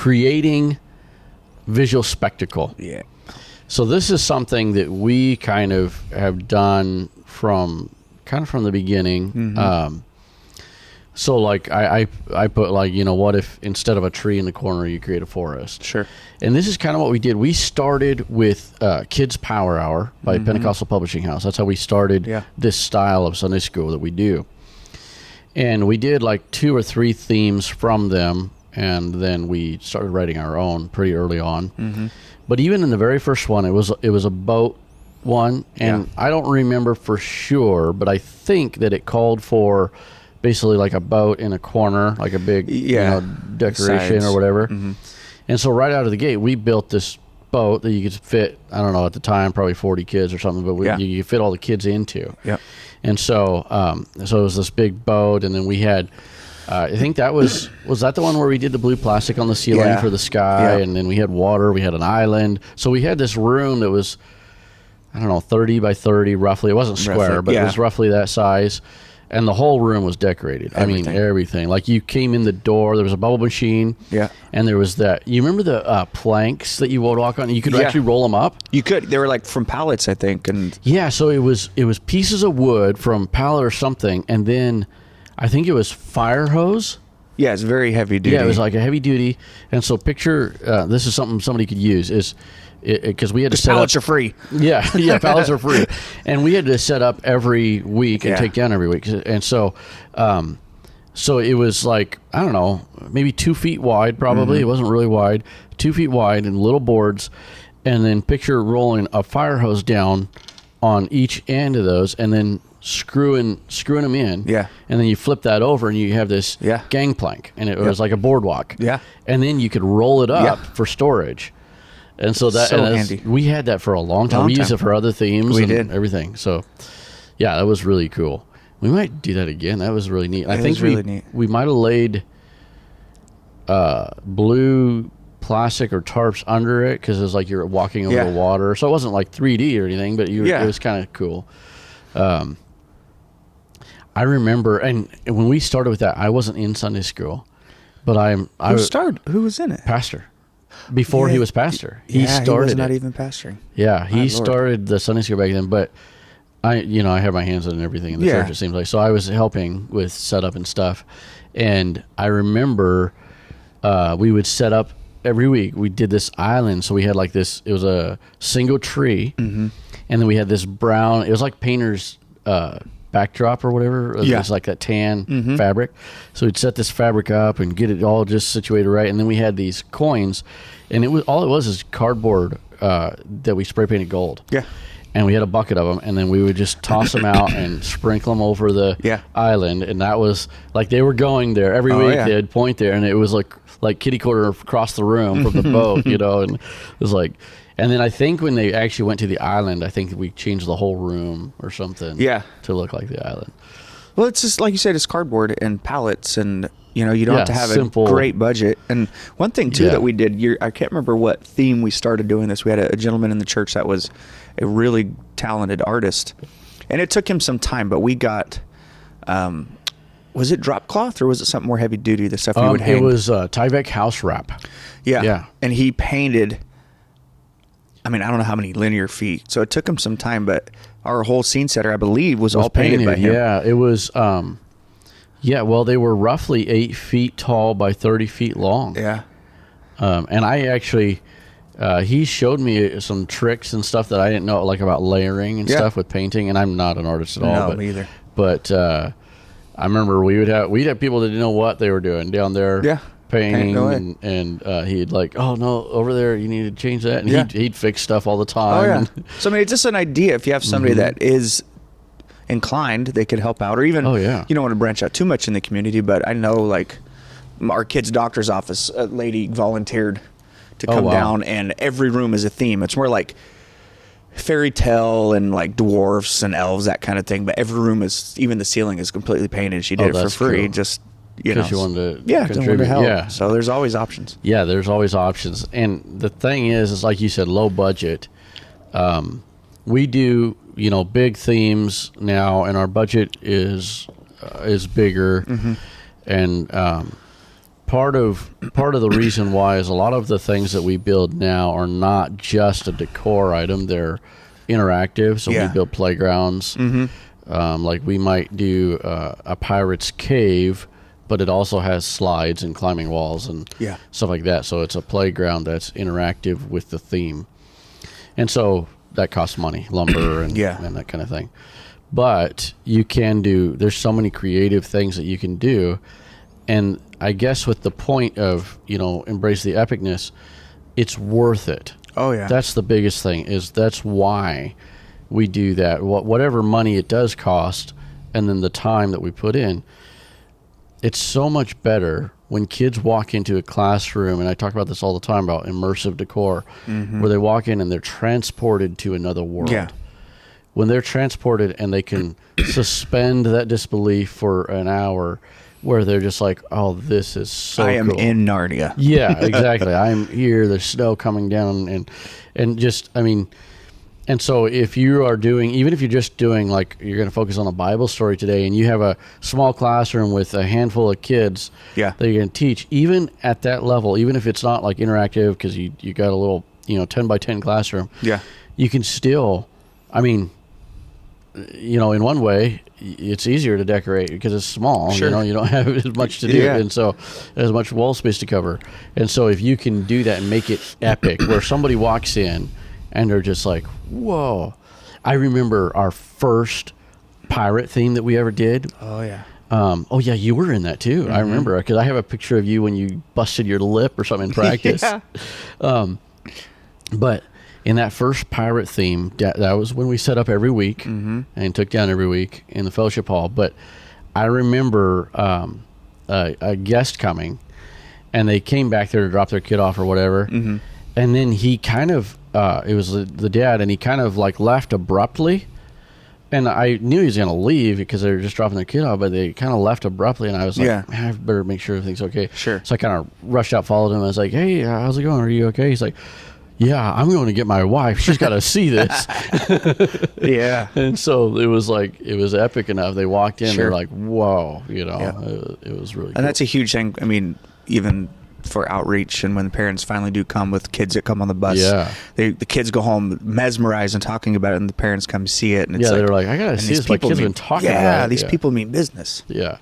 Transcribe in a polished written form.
creating visual spectacle. Yeah. So this is something that we kind of have done from the beginning. Mm-hmm. So like I put like, what if instead of a tree in the corner, you create a forest? Sure. And this is kind of what we did. We started with Kids Power Hour by Pentecostal Publishing House. That's how we started this style of Sunday school that we do. And we did like 2 or 3 themes from them, and then we started writing our own pretty early on. Mm-hmm. But even in the very first one, it was a boat one, and I don't remember for sure, but I think that it called for basically like a boat in a corner, like a big decoration or whatever. Mm-hmm. And so right out of the gate, we built this boat that you could fit, I don't know, at the time, probably 40 kids or something, but you could fit all the kids into. Yep. And so it was this big boat, and then we had, I think that was that the one where we did the blue plastic on the ceiling for the sky, and then we had water, we had an island. So we had this room that was, I don't know, 30 by 30 roughly. It wasn't square, but it was roughly that size. And the whole room was decorated. Everything. I mean, everything. Like you came in the door, there was a bubble machine. Yeah. And there was that. You remember the planks that you would walk on? You could actually roll them up. You could. They were like from pallets, I think. And so it was pieces of wood from pallet or something, and then I think it was fire hose. Yeah, it's very heavy duty. Yeah, it was like a heavy duty. And so picture, this is something somebody could use, is because we had to set pallets up, are free. Yeah, pallets are free, and we had to set up every week and take down every week, and so it was like, I don't know, maybe 2 feet wide, probably. It wasn't really wide, 2 feet wide, and little boards, and then picture rolling a fire hose down on each end of those, and then screwing them in. Yeah. And then you flip that over, and you have this gangplank, and it was like a boardwalk. Yeah. And then you could roll it up for storage. And so that handy. We had that for a long time. We used it for other themes and everything. So, yeah, that was really cool. We might do that again. That was really neat. I think we might have laid blue plastic or tarps under it because it was like you're walking over the water. So it wasn't like 3D or anything, but it was kind of cool. I remember, and when we started with that, I wasn't in Sunday school, but Who was in it? Pastor. Before he was pastor, he started. He was not even pastoring. Yeah, he started the Sunday school back then. But I have my hands on everything in the church. It seems like, so I was helping with setup and stuff. And I remember we would set up every week. We did this island, so we had like this. It was a single tree, and then we had this brown. It was like painter's backdrop or whatever. It was like that tan fabric. So we'd set this fabric up and get it all just situated right, and then we had these coins, and it was is cardboard that we spray painted gold. Yeah. And we had a bucket of them, and then we would just toss them out and sprinkle them over the island, and that was like they were going there every week. Yeah. They'd point there, and it was like kitty corner across the room from the boat, and it was like. And then I think when they actually went to the island, I think we changed the whole room or something to look like the island. Well, it's just like you said, it's cardboard and pallets, and you don't have to have simple, a great budget. And one thing too that we did, I can't remember what theme we started doing this. We had a gentleman in the church that was a really talented artist, and it took him some time, but we got was it drop cloth or was it something more heavy duty, the stuff we would hang? It was Tyvek house wrap. Yeah. And he painted, I mean, I don't know how many linear feet. So it took him some time, but our whole scene setter, I believe, was all painted by him. Yeah, it was, well, they were roughly 8 feet tall by 30 feet long. Yeah. And I actually, he showed me some tricks and stuff that I didn't know, like about layering and stuff with painting, and I'm not an artist at all. No, me either. But I remember we'd have people that didn't know what they were doing down there. Yeah. Painting and he'd like, oh no, over there you need to change that, and he'd fix stuff all the time. So I mean, it's just an idea. If you have somebody that is inclined, they could help out, or even you don't want to branch out too much in the community. But I know, like, our kid's doctor's office, a lady volunteered to come down, and every room is a theme. It's more like fairy tale and like dwarfs and elves, that kind of thing. But every room is, even the ceiling is completely painted. She did it for free. Cool. Just because you wanted to contribute. To help. Yeah. So there's always options. Yeah, there's always options. And the thing is like you said, low budget. We do, big themes now, and our budget is bigger. Mm-hmm. And part of the reason why is a lot of the things that we build now are not just a decor item; they're interactive. So we build playgrounds. Like we might do a pirate's cave, but it also has slides and climbing walls and stuff like that. So it's a playground that's interactive with the theme, and so that costs money, lumber and that kind of thing. But you can do. There's so many creative things that you can do. And I guess with the point of, embrace the epicness, it's worth it. Oh, yeah. That's the biggest thing, is that's why we do that. Whatever money it does cost, and then the time that we put in, it's so much better when kids walk into a classroom, and I talk about this all the time about immersive decor, where they walk in and they're transported to another world. Yeah. When they're transported and they can suspend that disbelief for an hour, where they're just like, oh, this is so cool. I am in Narnia. Yeah, exactly. I'm here. There's snow coming down. And just, I mean, and so if you are doing, even if you're just doing, like, you're going to focus on a Bible story today, and you have a small classroom with a handful of kids that you're going to teach, even at that level, even if it's not like interactive because you got a little, 10 by 10 classroom, you can still, I mean, in one way, it's easier to decorate because it's small. Sure. You don't have as much to do, and so as much wall space to cover. And so if you can do that and make it epic, where somebody walks in and they're just like, whoa. I remember our first pirate theme that we ever did. Oh, yeah. You were in that too. I remember, because I have a picture of you when you busted your lip or something in practice. But in that first pirate theme, that was when we set up every week and took down every week in the fellowship hall. But I remember a guest coming, and they came back there to drop their kid off or whatever. And then he kind of, it was the dad, and he kind of like left abruptly. And I knew he was going to leave because they were just dropping their kid off, but they kind of left abruptly. And I was like, man, I better make sure everything's okay. Sure. So I kind of rushed out, followed him. I was like, hey, how's it going? Are you okay? He's like, yeah, I'm going to get my wife. She's got to see this. And so it was epic enough. They walked in, they're like, whoa, it was really cool. And that's a huge thing. I mean, even for outreach, and when the parents finally do come with kids that come on the bus, the kids go home mesmerized and talking about it, and the parents come see it. And it's they're like, I got to see this. My kids have been talking about it. These people mean business. Yeah.